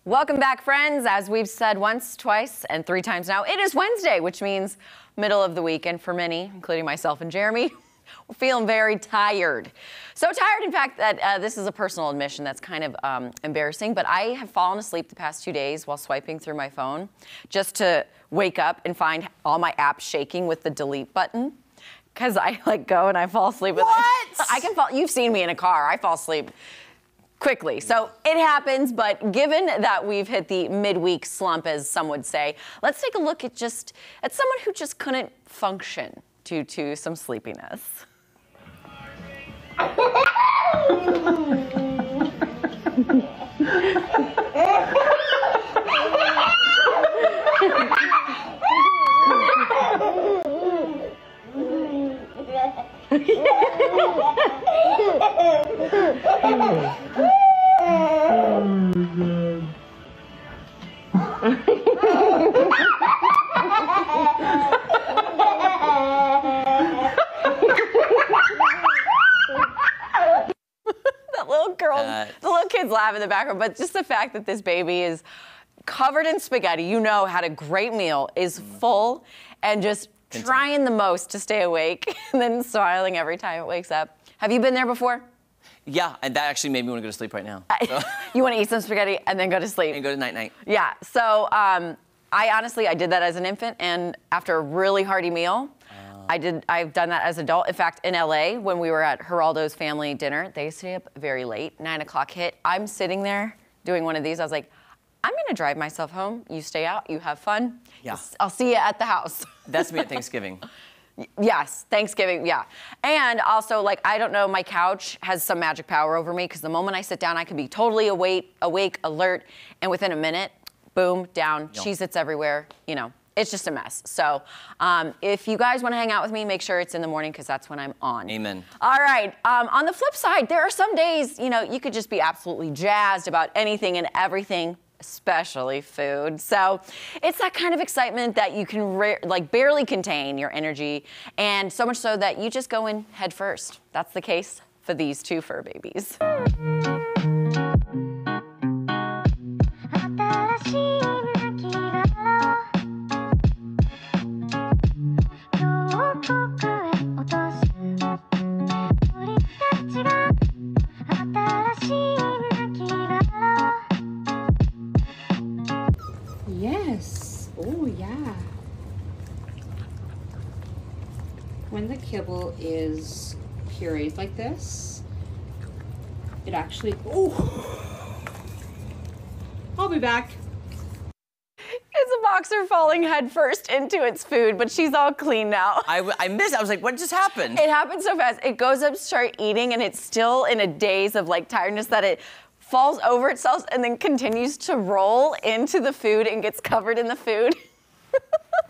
Welcome back, friends. As we've said once, twice, and 3 times now, it is Wednesday, which means middle of the weekend for many, including myself and Jeremy. We're feeling very tired. So tired, in fact, that this is a personal admission that's kind of embarrassing, but I have fallen asleep the past 2 days while swiping through my phone just to wake up and find all my apps shaking with the delete button. Because I go and I fall asleep with it. I can fall. You've seen me in a car. I fall asleep quickly. So it happens, but given that we've hit the midweek slump, as some would say, let's take a look at someone who just couldn't function due to some sleepiness. The little kids laugh in the background, but just the fact that this baby is covered in spaghetti, had a great meal, is full, and just trying the most to stay awake, and then smiling every time it wakes up. Have you been there before? Yeah, and that actually made me want to go to sleep right now. So. You want to eat some spaghetti and then go to sleep? And go to night-night. Yeah, so I did that as an infant, and after a really hearty meal, I've done that as an adult. In fact, in LA, when we were at Geraldo's family dinner, they stay up very late, 9 o'clock hit. I'm sitting there doing one of these. I was like, I'm gonna drive myself home. You stay out, you have fun. Yeah. I'll see you at the house. That's me at Thanksgiving. Yes, Thanksgiving, yeah. And also, I don't know, my couch has some magic power over me, because the moment I sit down, I can be totally awake, alert, and within a minute, boom, down, Cheez-Its everywhere, It's just a mess. So if you guys want to hang out with me, make sure it's in the morning, because that's when I'm on. Amen. All right. On the flip side, there are some days, you could just be absolutely jazzed about anything and everything, especially food. So it's that kind of excitement that you can barely contain your energy, and so much so that you just go in head first. That's the case for these 2 fur babies. Yes. Oh, yeah. When the kibble is pureed like this, it actually... Oh! I'll be back. It's a boxer falling headfirst into its food, but she's all clean now. I missed it. I was like, what just happened? It happened so fast. It goes up to start eating, and it's still in a daze of tiredness that it falls over itself and then continues to roll into the food and gets covered in the food.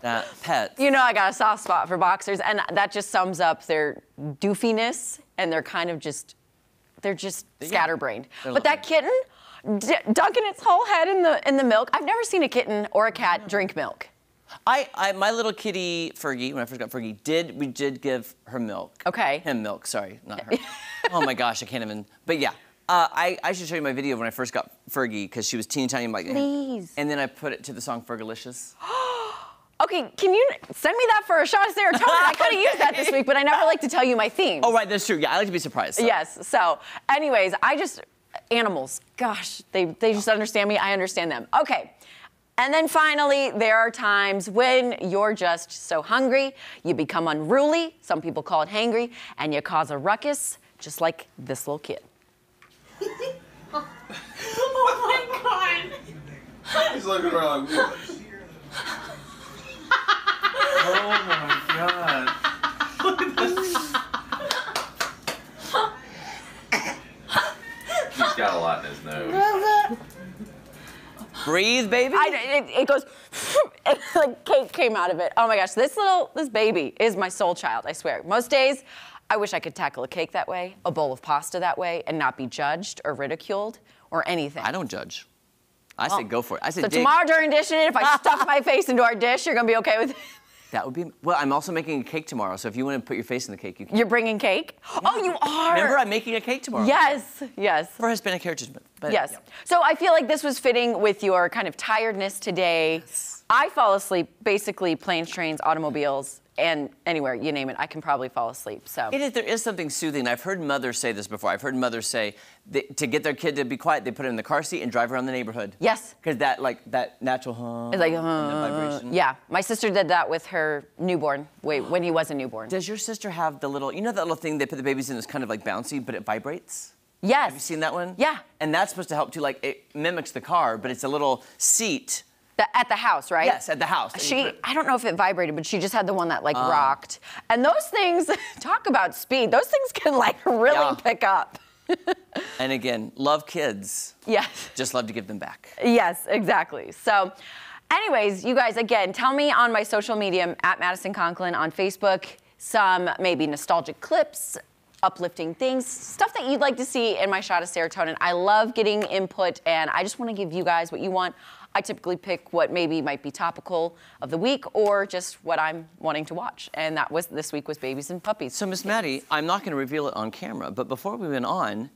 Pets. I got a soft spot for boxers, and that just sums up their doofiness, and they're kind of they're just scatterbrained. But that kitten, dunking its whole head in the milk. I've never seen a kitten or a cat drink milk. My little kitty, Fergie, when I first got Fergie, we did give her milk. Okay. Him milk, sorry, not her. Oh my gosh, I can't even, but yeah. I should show you my video when I first got Fergie, because she was teeny tiny. I'm like, please. And then I put it to the song Fergalicious. Okay, can you send me that for a shot of serotonin? I could have used that this week, but I never like to tell you my themes. Oh, right, that's true. Yeah, I like to be surprised. So. Yes, so anyways, animals, gosh, they just understand me, I understand them. Okay, and then finally, there are times when you're just so hungry, you become unruly, some people call it hangry, and you cause a ruckus, just like this little kid. Oh my God! He's looking around like, oh my God. Look at this. He's got a lot in his nose. Breathe, baby. It goes, like cake came out of it. Oh my gosh, this baby is my soul child, I swear. Most days, I wish I could tackle a cake that way, a bowl of pasta that way, and not be judged or ridiculed or anything. I don't judge. I say go for it. I say so tomorrow during dishing it, if I stuff my face into our dish, you're gonna be okay with it? That would be, well, I'm also making a cake tomorrow, so if you want to put your face in the cake, you can. You're bringing cake? Oh, you are. Remember, I'm making a cake tomorrow. Yes, yes. For Hispanic Heritage Month. But, Yes. yeah. So I feel like this was fitting with your kind of tiredness today. Yes. I fall asleep basically planes, trains, automobiles, and anywhere, you name it, I can probably fall asleep. So There is something soothing. I've heard mothers say this before. I've heard mothers say to get their kid to be quiet, they put it in the car seat and drive around the neighborhood. Yes. Because that natural hum. it's like, and the vibration. yeah. My sister did that with her newborn. When he was a newborn. Does your sister have the little, you know that little thing they put the babies in that's kind of like bouncy, but it vibrates? Yes. Have you seen that one? Yeah. And that's supposed to help too, like it mimics the car, but it's a little seat. At the house, right? Yes, at the house. I don't know if it vibrated, but she just had the one that like rocked. And those things, talk about speed, those things can like really Yeah. pick up. And again, love kids. Yes. Just love to give them back. Yes, exactly. So anyways, you guys, again, tell me on my social media, at Madison Conklin on Facebook, some maybe nostalgic clips, uplifting things, stuff that you'd like to see in my shot of serotonin. I love getting input, and I just want to give you guys what you want. I typically pick what maybe might be topical of the week or just what I'm wanting to watch. And that was, this week was babies and puppies. So Miss Maddie, I'm not going to reveal it on camera, but before we went on,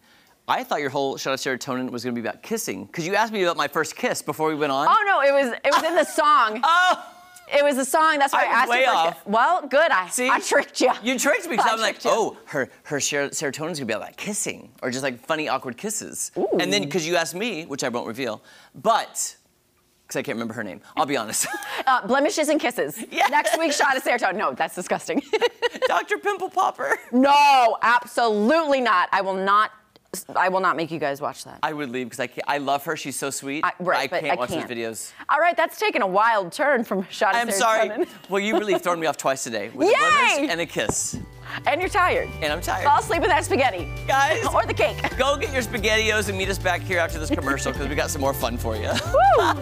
I thought your whole shot of serotonin was going to be about kissing, because you asked me about my first kiss before we went on. Oh no, it was in the song. Oh! It was a song, that's why I was asked way you for off. Well, good, See? I tricked you. You tricked me, because I'm like, tricked you. oh, her serotonin's gonna be about kissing, or just like funny, awkward kisses. Ooh. And then, because you asked me, which I won't reveal, but, because I can't remember her name, I'll be honest. Blemishes and kisses. Yes. Next week's shot of serotonin. No, that's disgusting. Dr. Pimple Popper. No, absolutely not. I will not make you guys watch that. I would leave, because I love her, she's so sweet. Right, but can't I watch can't. those videos. All right, that's taken a wild turn from shot of I'm serotonin. sorry. Well, you really thrown me off twice today. With a Yay! blemish and a kiss. And you're tired. And I'm tired. Fall asleep with that spaghetti. Guys. Or the cake. Go get your SpaghettiOs and meet us back here after this commercial, because we got some more fun for you. Woo!